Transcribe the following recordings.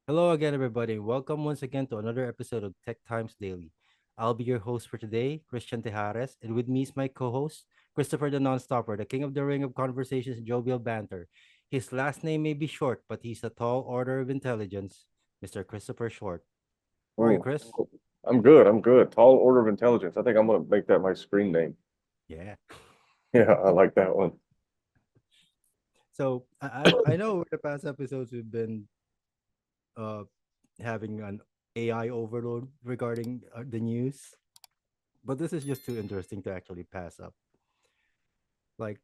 Hello again, everybody. Welcome once again to another episode of Tech Times Daily. I'll be your host for today, Christian Tejares, and with me is my co-host, Christopher the Non-Stopper, the king of the ring of conversations and jovial banter. His last name may be short, but he's a tall order of intelligence, Mr. Christopher Short. How are you, Oh, Chris? I'm good. I'm good. Tall Order of Intelligence. I think I'm gonna make that my screen name. Yeah. Yeah, I like that one. So I know over the past episodes we've been uh having an AI overload regarding the news, but this is just too interesting to actually pass up. Like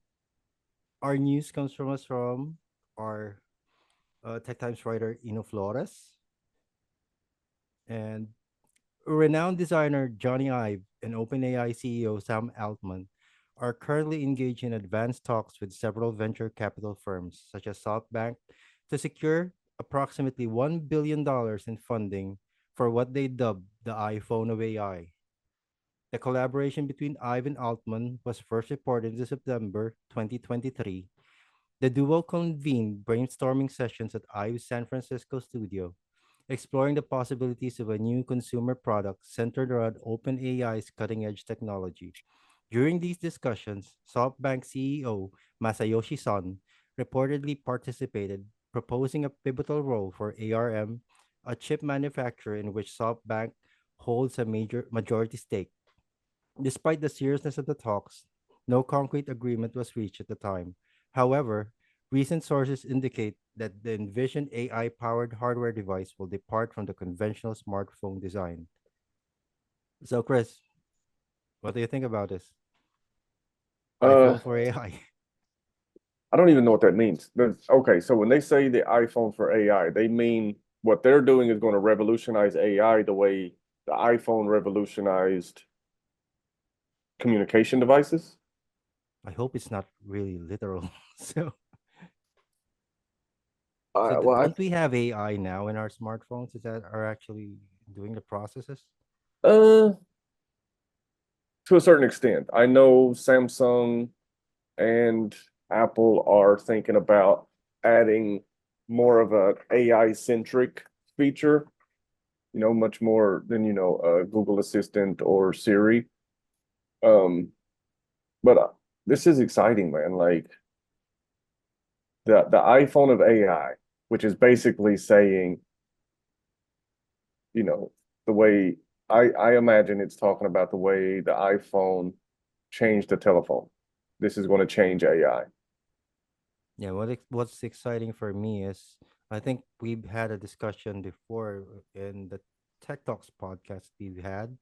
our news comes from us from our Tech Times writer Ino Flores and renowned designer Johnny Ive and OpenAI CEO Sam Altman are currently engaged in advanced talks with several venture capital firms such as SoftBank to secure approximately $1 billion in funding for what they dubbed the iPhone of AI. The collaboration between Ive and Altman was first reported in September 2023. The duo convened brainstorming sessions at IVE's San Francisco studio, exploring the possibilities of a new consumer product centered around OpenAI's cutting edge technology. During these discussions, SoftBank CEO Masayoshi Son reportedly participated, proposing a pivotal role for ARM, a chip manufacturer in which SoftBank holds a major majority stake. Despite the seriousness of the talks, no concrete agreement was reached at the time. However, recent sources indicate that the envisioned AI powered hardware device will depart from the conventional smartphone design. So, Chris, what do you think about this? Uh, iPhone for AI. I don't even know what that means. Okay, so when they say the iPhone for AI, they mean what they're doing is going to revolutionize AI the way the iPhone revolutionized communication devices. I hope it's not really literal. so, so Uh, th- well, I, don't we have AI now in our smartphones that are actually doing the processes? uh, to a certain extent, I know Samsung and Apple are thinking about adding more of a AI centric feature, much more than, Google Assistant or Siri. Um, but this is exciting, man. Like the iPhone of AI, which is basically saying, you know, the way I imagine it's talking about the way the iPhone changed the telephone. This is going to change AI. Yeah, what's exciting for me is I think we've had a discussion before in the Tech Talks podcast we've had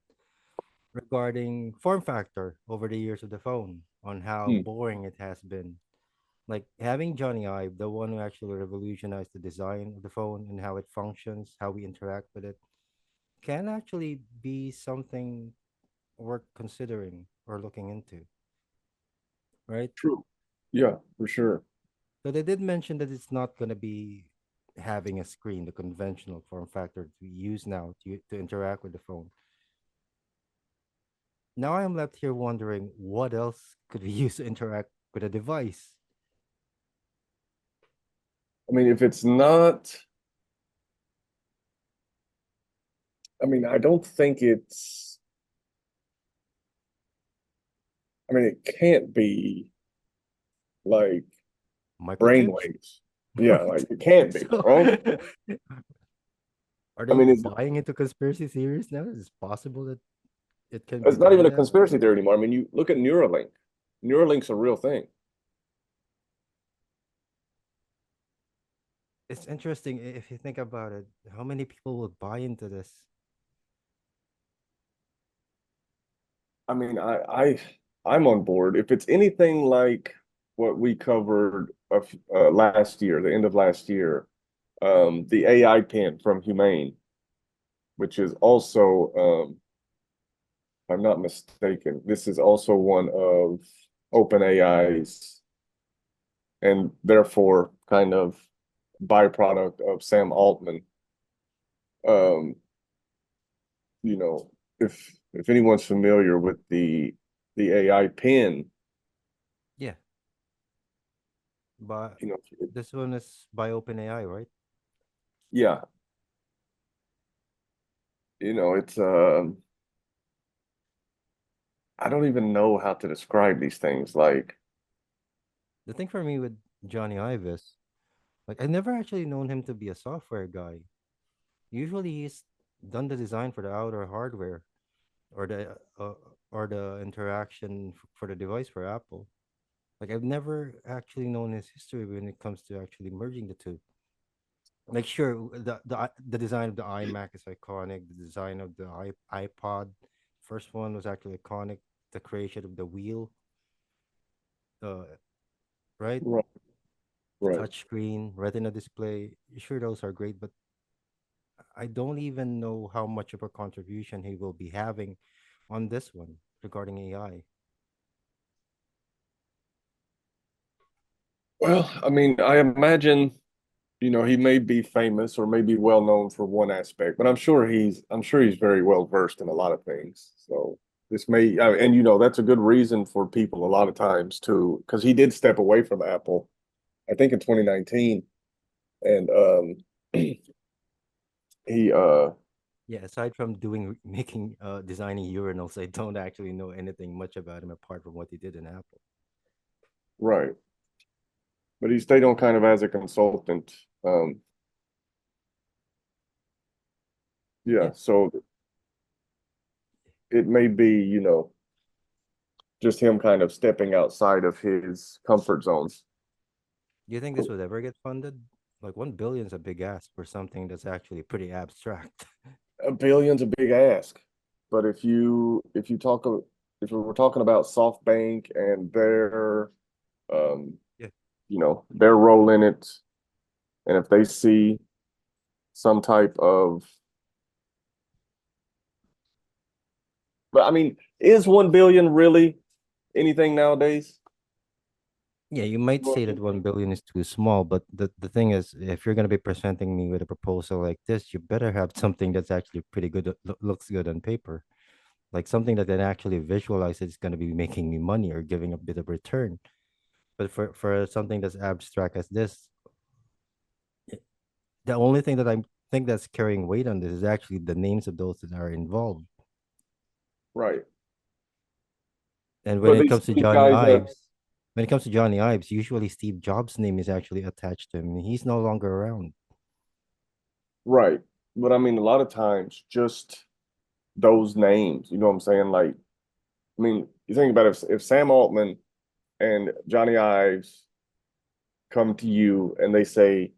regarding form factor over the years of the phone on how Hmm, boring it has been. Like having Johnny Ive, the one who actually revolutionized the design of the phone and how it functions, how we interact with it, can actually be something worth considering or looking into, right? true. Yeah, for sure. So they did mention that it's not going to be having a screen, the conventional form factor we use now to interact with the phone. Now I'm left here wondering what else could we use to interact with a device? I mean, if it's not, I mean, I don't think it's, I mean, it can't be like Microchips? brainwaves. Yeah, like it can't be, so right? are I they mean, buying into conspiracy theories now? Is it possible that it can be it's not even done a that conspiracy way? theory anymore. I mean, you look at Neuralink. Neuralink's a real thing. It's interesting if you think about it. How many people would buy into this? I mean, I'm on board. If it's anything like what we covered last year, the end of last year, the AI pen from Humane, which is also, if I'm not mistaken, this is also one of OpenAI's and therefore kind of byproduct of Sam Altman. Um, you know, if anyone's familiar with the AI pen, Yeah, but you know, this one is by OpenAI, right? yeah, it's I don't even know how to describe these things. Like, The thing for me with Johnny Ive is, like, I never actually known him to be a software guy. Usually he's done the design for the outer hardware or the interaction for the device for Apple. Like I've never actually known his history when it comes to actually merging the two. Like sure, the design of the iMac is iconic. The design of the iPod, first one was actually iconic. The creation of the wheel, uh, right? right, The right. touchscreen, Retina display. Sure, those are great, but I don't even know how much of a contribution he will be having on this one regarding AI. Well, I mean, I imagine, he may be famous or may be well known for one aspect, but I'm sure he's very well versed in a lot of things. So this may, and that's a good reason for people a lot of times to, because he did step away from Apple, I think in 2019, and he Yeah, aside from doing making designing urinals, I don't actually know anything much about him apart from what he did in Apple. right, but he stayed on kind of as a consultant. Yeah, Yeah. so it may be, just him kind of stepping outside of his comfort zones. Do you think this would ever get funded? Like 1 billion is a big ask for something that's actually pretty abstract. A billion's a big ask, but if we're talking about SoftBank and um Yeah. their role in it, and if they see some type of, but I mean, is 1 billion really anything nowadays? Yeah, you might You know what say I that mean? 1 billion is too small, but the thing is, if you're gonna be presenting me with a proposal like this, you better have something that's actually pretty good, looks good on paper, like something that can actually visualize it's gonna be making me money or giving a bit of return. But for something that's abstract as this, the only thing that I think that's carrying weight on this is actually the names of those that are involved. Right. And when But it comes to these Johnny guys are Ives, when it comes to Johnny Ives, usually Steve Jobs' name is actually attached to him. And he's no longer around. right. But I mean, a lot of times, just those names, you know what I'm saying? Like, I mean, you think about it, if Sam Altman and Johnny Ives come to you and they say,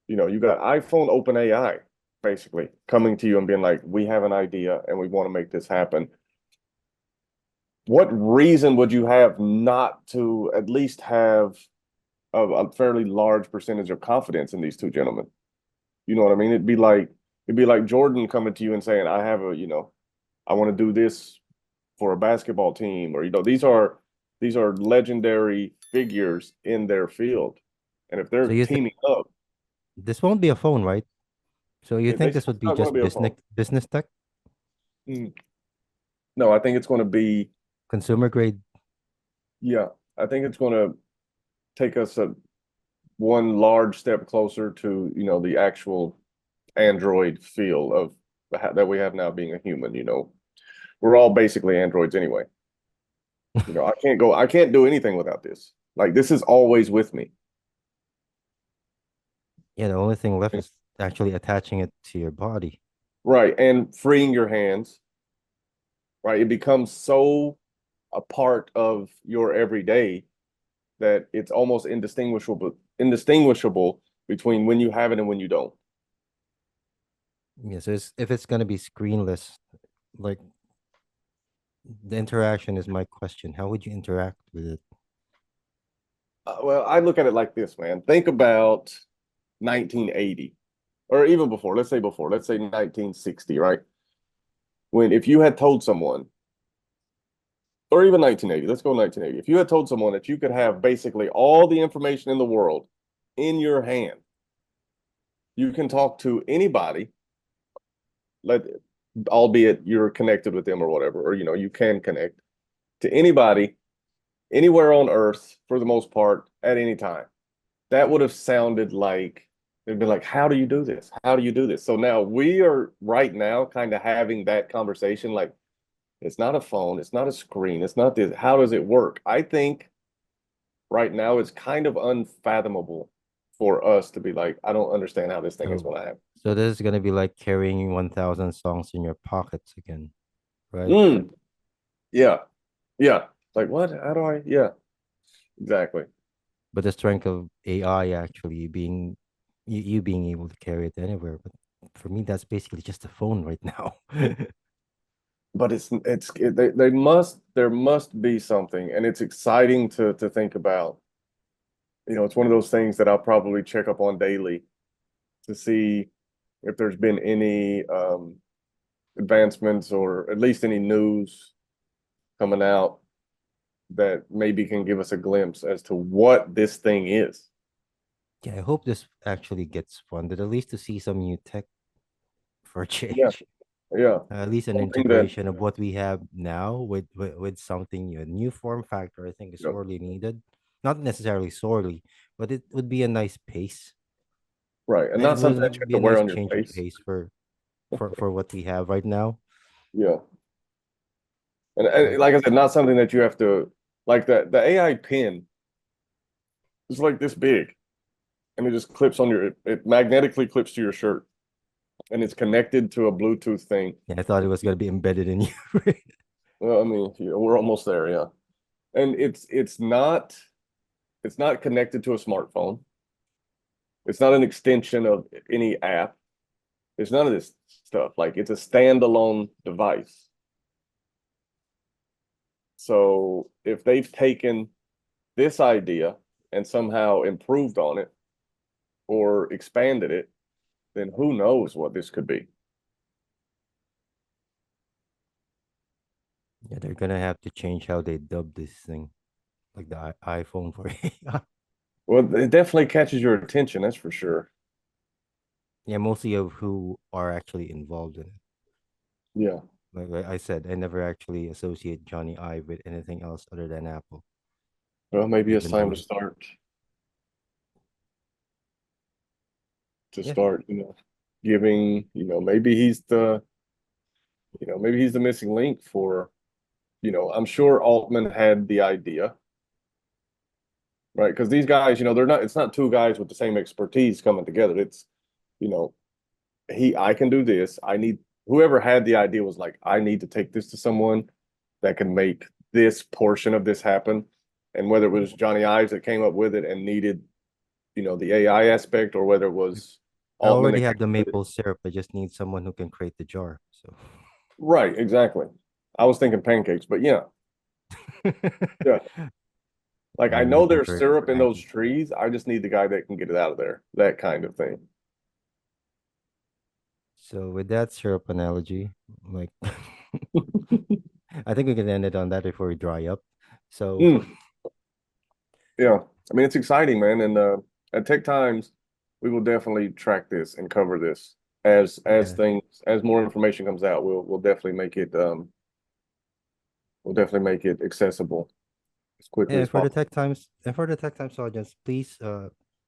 you got iPhone OpenAI basically coming to you and being like, we have an idea and we want to make this happen. What reason would you have not to at least have a fairly large percentage of confidence in these two gentlemen? You know what I mean? It'd be like Jordan coming to you and saying, I have I want to do this for a basketball team, or these are legendary figures in their field. And if So they're you think teaming up, this won't be a phone, right? So you they think say this would it's be not going to just be a phone. business tech, Mm. No, I think it's going to be, consumer grade? yeah, I think it's going to take us one large step closer to, the actual Android feel of that we have now being a human. We're all basically androids anyway. I can't do anything without this. Like, this is always with me. Yeah, the only thing left is actually attaching it to your body. Right. And freeing your hands, right? It becomes so a part of your everyday that it's almost indistinguishable between when you have it and when you don't. Yeah, so if it's gonna be screenless, like the interaction is my question. How would you interact with it? Well, I look at it like this, man. Think about 1980, or even before. Let's say before. Let's say 1960, right? When if you had told someone, or even 1980, let's go 1980. If you had told someone that you could have basically all the information in the world in your hand, you can talk to anybody, let albeit you're connected with them or whatever, or you can connect to anybody anywhere on earth for the most part at any time. That would have sounded like They'd be like, how do you do this? How do you do this? So now we are right now kind of having that conversation like, it's not a phone, it's not a screen, it's not this. How does it work? I think right now it's kind of unfathomable for us to be like, I don't understand how this thing is So, going to happen. so this is gonna be like carrying 1,000 songs in your pockets again, right? Mm, yeah, yeah. Like what? How do I? Yeah, exactly. But the strength of AI actually being you being able to carry it anywhere. But for me, that's basically just a phone right now. But they must there must be something, and it's exciting to think about. You know, it's one of those things that I'll probably check up on daily to see if there's been any advancements or at least any news coming out that maybe can give us a glimpse as to what this thing is. Yeah, I hope this actually gets funded, at least to see some new tech for a Yeah, change. yeah. At least an Something that, integration of what we have now with something new. A new form factor, I think, is you know, sorely needed. Not necessarily sorely, but it would be a nice pace. right, and It not something that you would have be to a wear nice on your change of face. pace for what we have right now. Yeah, and Like, like I said, not something that you have to like that. The AI pin is like this big, and it just clips on your. It magnetically clips to your shirt, and it's connected to a Bluetooth thing. yeah, I thought it was gonna be embedded in you. Well, I mean, yeah, we're almost there, yeah. And it's not connected to a smartphone. It's not an extension of any app. It's none of this stuff. Like it's a standalone device. So if they've taken this idea and somehow improved on it or expanded it, then who knows what this could be. Yeah, they're gonna have to change how they dub this thing, like the iPhone for AI. Well, it definitely catches your attention, that's for sure. Yeah, mostly of who are actually involved in it. Yeah. Like I said, I never actually associate Johnny Ive with anything else other than Apple, Well, maybe it's even time though to yeah, start, giving, maybe maybe he's the missing link for, I'm sure Altman had the idea, right? Because these guys, it's not two guys with the same expertise coming together. It's, you know, I can do this. Whoever had the idea was like, I need to take this to someone that can make this portion of this happen. And whether it was Johnny Ives that came up with it and needed, the AI aspect, or whether it was I Altman already that came have the up with it. maple syrup. I just need someone who can create the jar. So Right, exactly. I was thinking pancakes, but yeah, yeah. Like I maybe we know can there's create syrup in those pancakes. trees. I just need the guy that can get it out of there. That kind of thing. So with that syrup analogy, like I think we can end it on that before we dry up. So Mm, yeah. I mean, it's exciting, man. And at Tech Times, we will definitely track this and cover this yeah, as more information comes out. We'll definitely make it accessible as quickly yeah. as possible. For the Tech Times audience, please,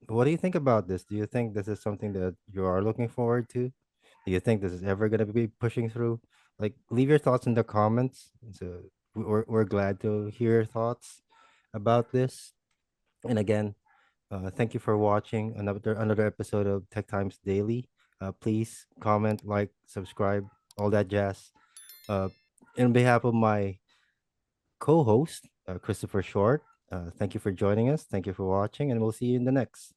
what do you think about this? Do you think this is something that you are looking forward to? Do you think this is ever gonna be pushing through? Like, leave your thoughts in the comments. So we're glad to hear your thoughts about this. And again, thank you for watching another episode of Tech Times Daily. Please comment, like, subscribe, all that jazz. Uh, in behalf of my co-host, Christopher Short, thank you for joining us. Thank you for watching, and we'll see you in the next.